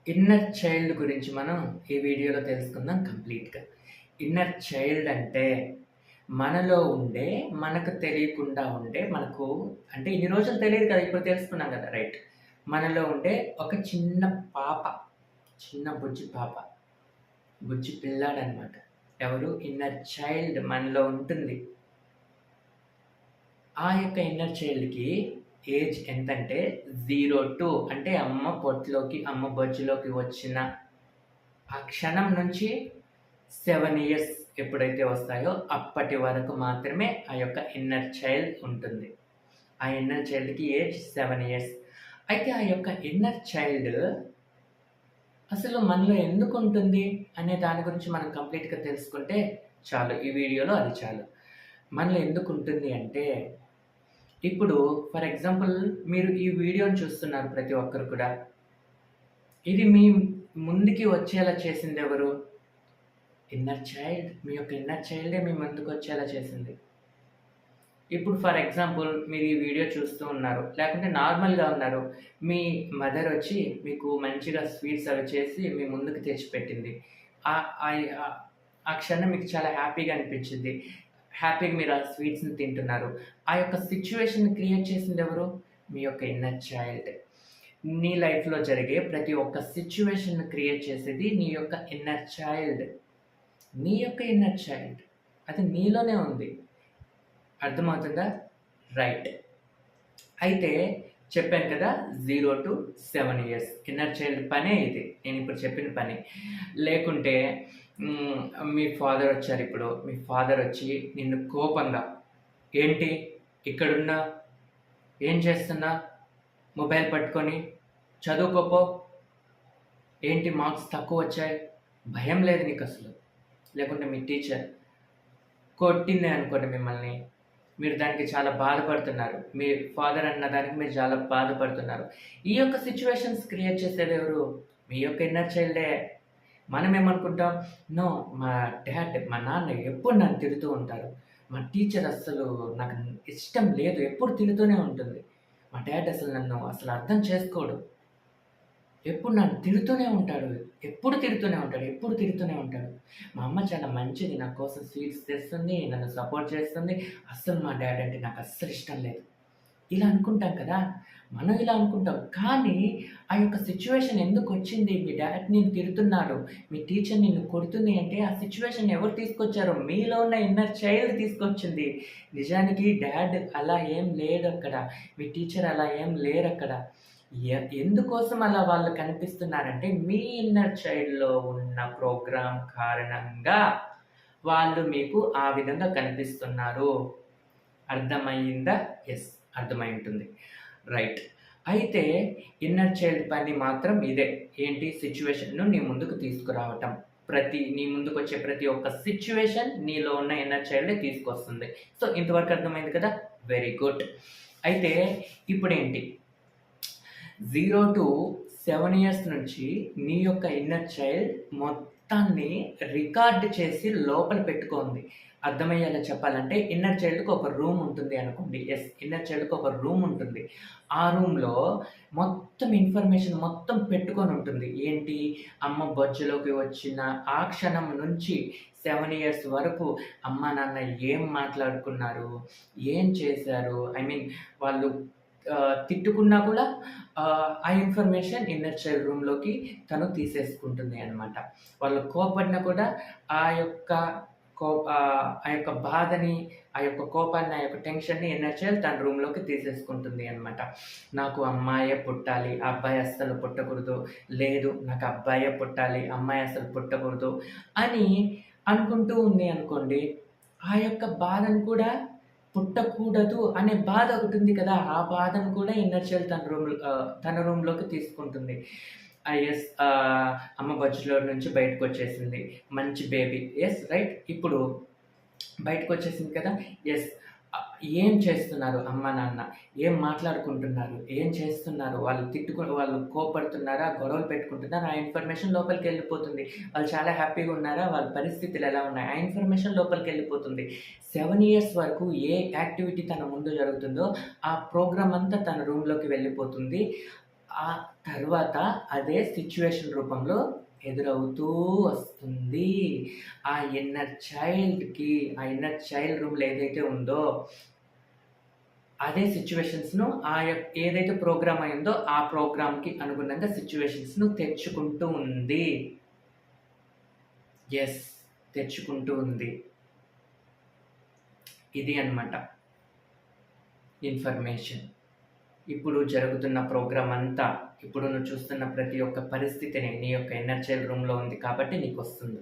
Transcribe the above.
Inner child గురించి మనం ఈ వీడియోలో తెలుసుకుందాం కంప్లీట్‌గా. ఇన్నర్ చైల్డ్ అంటే మనలో ఉండే, మనకు తెలియకుండా ఉండే, మనకు అంటే ఇన్ని రోజులు తెలీదు కదా! ఇప్పుడు తెలుసుకున్నాం కదా! రైట్. మనలో ఉండే ఒక చిన్న పాప, చిన్న బుజ్జి పాప, బుజ్జి పిల్లాడనమాట. ఎవరు? ఇన్నర్ చైల్డ్ మనలో ఉంటుంది. ఆ యొక్క ఇన్నర్ చైల్డ్‌కి ఏజ్ ఎంతంటే 0-2 అంటే అమ్మ బొజ్జులోకి వచ్చిన ఆ క్షణం నుంచి 7 ఇయర్స్ ఎప్పుడైతే వస్తాయో అప్పటి వరకు మాత్రమే ఆ యొక్క ఇన్నర్ చైల్డ్ ఉంటుంది. ఆ ఇన్నర్ చైల్డ్‌కి ఏజ్ 7 ఇయర్స్. అయితే ఆ యొక్క ఇన్నర్ చైల్డ్ అసలు మనలో ఎందుకుంటుంది అనే దాని గురించి మనం కంప్లీట్‌గా తెలుసుకుంటే చాలు. ఈ వీడియోలో అది చాలు. మనలో ఎందుకుంటుంది అంటే ఇప్పుడు ఫర్ ఎగ్జాంపుల్ మీరు ఈ వీడియోని చూస్తున్నారు ప్రతి ఒక్కరు కూడా. ఇది మీ ముందుకి వచ్చేలా చేసిందెవరు? Inner child. మీ యొక్క ఇన్నర్ చైల్డే మీ ముందుకొచ్చేలా చేసింది. ఇప్పుడు ఫర్ ఎగ్జాంపుల్ మీరు ఈ వీడియో చూస్తూ ఉన్నారు. లేకుంటే నార్మల్‌గా ఉన్నారు. మీ మదర్ వచ్చి మీకు మంచిగా స్వీట్స్ అవి చేసి మీ ముందుకు తెచ్చిపెట్టింది. ఆహ్, అయి ఆహ్, ఆ క్షణం మీకు చాలా హ్యాపీగా అనిపించింది. హ్యాపీగా మీరు ఆ స్వీట్స్‌ని తింటున్నారు. ఆ యొక్క సిట్యుయేషన్‌ని క్రియేట్ చేసిందెవరు? మీ యొక్క ఇన్నర్ చైల్డ్. నీ లైఫ్‌లో జరిగే ప్రతి ఒక్క సిట్యుయేషన్‌ని క్రియేట్ చేసేది నీ యొక్క ఇన్నర్ చైల్డ్. నీ యొక్క ఇన్నర్ చైల్డ్. అది నీలోనే ఉంది. అర్థమవుతుందా? రైట్. అయితే చెప్పాను కదా! 0-7 ఇయర్స్. ఇన్నర్ చైల్డ్ పనే ఇది. నేనిప్పుడు చెప్పిన పని. లేకుంటే హ్మ్, మీ ఫాదర్ వచ్చారిప్పుడు. మీ ఫాదర్ వచ్చి నిన్ను కోపంగా, "ఏంటి ఇక్కడున్నావు? ఏం చేస్తున్నావు? మొబైల్ పట్టుకొని చదువుకోపో. ఏంటి మార్క్స్ తక్కువొచ్చాయి? భయం లేదు నీకసలు." లేకుంటే మీ టీచర్ కొట్టిందే అనుకోండి మిమ్మల్ని. మీరు దానికి చాలా బాధపడుతున్నారు. మీ ఫాదర్ అన్న దానికి మీరు చాలా బాధపడుతున్నారు. ఈ యొక్క సిట్యుయేషన్స్ క్రియేట్ చేసేదెవరు? మీ యొక్క ఇన్నర్ చైల్డే. మనమేమనుకుంటాం, నో మా డ్యాడ్, మా నాన్న ఎప్పుడు నన్ను తిడుతూ ఉంటారు. మా టీచర్ అస్సలు నాకు ఇష్టం లేదు. ఎప్పుడు తిడుతూనే ఉంటుంది. మా డ్యాడ్ అసలు నన్ను అసలు అర్థం చేసుకోడు. ఎప్పుడు నన్ను తిడుతూనే ఉంటాడు. ఎప్పుడు తిడుతూనే ఉంటాడు. ఎప్పుడు తిడుతూనే ఉంటాడు. మా అమ్మ చాలా మంచిది. నా కోసం స్వీట్స్ తెస్తుంది. నన్ను సపోర్ట్ చేస్తుంది. అస్సలు మా డ్యాడ్ అంటే నాకు అస్సలు ఇష్టం లేదు. ఇలా అనుకుంటాం కదా! మనం ఇలా అనుకుంటాం. కానీ ఆ యొక్క సిట్యుయేషన్ ఎందుకొచ్చింది? మీ డ్యాడ్ నిన్ను తిడుతున్నాడు. మీ టీచర్ నిన్ను కొడుతుంది అంటే ఆ సిట్యుయేషన్ ఎవరు తీసుకొచ్చారో? మీలో ఉన్న ఇన్నర్ చైల్డ్ తీసుకొచ్చింది. నిజానికి డ్యాడ్ అలా ఏం లేడక్కడ. మీ టీచర్ అలా ఏం లేరక్కడ. ఎందుకోసం అలా వాళ్ళు కనిపిస్తున్నారంటే, మీ ఇన్నర్ చైల్డ్‌లో ఉన్న ప్రోగ్రామ్ కారణంగా వాళ్ళు మీకు ఆ విధంగా కనిపిస్తున్నారు. అర్థమయిందా? యెస్. అర్థమై ఉంటుంది. రైట్. అయితే ఇన్నర్ చైల్డ్ పని మాత్రం ఇదే. ఏంటి? సిట్యుయేషన్‌ను నీ ముందుకు తీసుకురావటం. నీ ముందుకొచ్చే ప్రతి ఒక్క సిట్యుయేషన్ నీలో ఉన్న ఇన్నర్ చైల్డే తీసుకొస్తుంది. సో, ఇంతవరకు అర్థమైంది కదా! Very good. అయితే ఇప్పుడేంటి? 0-7 ఇయర్స్ నుంచి నీ యొక్క ఇన్నర్ చైల్డ్ మొత్తాన్ని రికార్డ్ చేసి లోపల పెట్టుకోంది. అర్థమయ్యేలా చెప్పాలంటే ఇన్నర్ చైల్డ్‌కి ఒక రూమ్ ఉంటుంది అనుకోండి. యెస్. ఇన్నర్ చైల్డ్‌కి ఒక రూమ్ ఉంటుంది. ఆ రూమ్‌లో మొత్తం ఇన్ఫర్మేషన్ మొత్తం పెట్టుకొనుంటుంది. ఏంటి? అమ్మ బొజ్జలోకి వచ్చిన ఆ క్షణం నుంచి 7 ఇయర్స్ వరకు అమ్మా, నాన్న ఏం మాట్లాడుకున్నారు? ఏం చేశారు? ఐ మీన్ వాళ్ళు తిట్టుకున్నా కూడా ఆ ఇన్ఫర్మేషన్ ఇన్నర్ చైల్డ్ రూమ్‌లోకి తను తీసేసుకుంటుంది అనమాట. వాళ్ళు కోపడినా కూడా ఆ యొక్క ఆ యొక్క బాధని, ఆ యొక్క కోపాన్ని, ఆ యొక్క టెన్షన్‌ని ఇన్నర్ చైల్డ్ తన రూమ్‌లోకి తీసేసుకుంటుంది అనమాట. నాకు అమ్మాయే పుట్టాలి, అబ్బాయి అస్సలు పుట్టకూడదు. లేదు నాకు అబ్బాయే పుట్టాలి, అమ్మాయి అసలు పుట్టకూడదు అని అనుకుంటూ ఉంది అనుకోండి. ఆ యొక్క బాధను కూడా పుట్టకూడదు అనే బాధ ఒకటుంది కదా! ఆ బాధను కూడా ఇన్నర్ చైల్డ్ తన రూమ్‌లోకి తీసుకుంటుంది. యెస్. అమ్మ బొజ్జలో నుంచి బయటకొచ్చేసింది. మంచి బేబీ. యెస్. రైట్. ఇప్పుడు బయటకొచ్చేసింది కదా! యెస్. ఏం చేస్తున్నారు అమ్మ, నాన్న? ఏం మాట్లాడుకుంటున్నారు? ఏం చేస్తున్నారు? వాళ్ళు కోప్పడుతున్నారా? గొడవలు పెట్టుకుంటున్నారా? ఆ ఇన్ఫర్మేషన్ లోపలికెళ్ళిపోతుంది. వాళ్ళు చాలా హ్యాపీగా ఉన్నారా? వాళ్ళ పరిస్థితులు ఎలా ఉన్నాయి? ఆ ఇన్ఫర్మేషన్ లోపలికెళ్ళిపోతుంది. 7 ఇయర్స్ వరకు ఏ యాక్టివిటీ తన ముందు జరుగుతుందో, ఆ ప్రోగ్రామ్ అంతా తన రూమ్‌లోకి వెళ్ళిపోతుంది. ఆ తర్వాత అదే సిచ్యువేషన్ రూపంలో ఎదురవుతూ వస్తుంది. ఆ ఇన్నర్ చైల్డ్‌కి, ఆ ఇన్నర్ చైల్డ్ రూమ్‌లో ఏదైతే ఉందో, అదే సిచ్యువేషన్స్‌ను ఏదైతే ప్రోగ్రామ్ అయిందో, ఆ ప్రోగ్రామ్‌కి అనుగుణంగా సిచ్యువేషన్స్‌ను తెచ్చుకుంటూ ఉంది. యెస్. తెచ్చుకుంటూ ఉంది. ఇది అన్నమాట ఇన్ఫర్మేషన్. ఇప్పుడు జరుగుతున్న ప్రోగ్రామ్ అంతా, ఇప్పుడు నువ్వు చూస్తున్న ప్రతి ఒక్క పరిస్థితిని నీ యొక్క ఇన్నర్ చైల్డ్ రూమ్‌లో ఉంది కాబట్టి నీకొస్తుంది.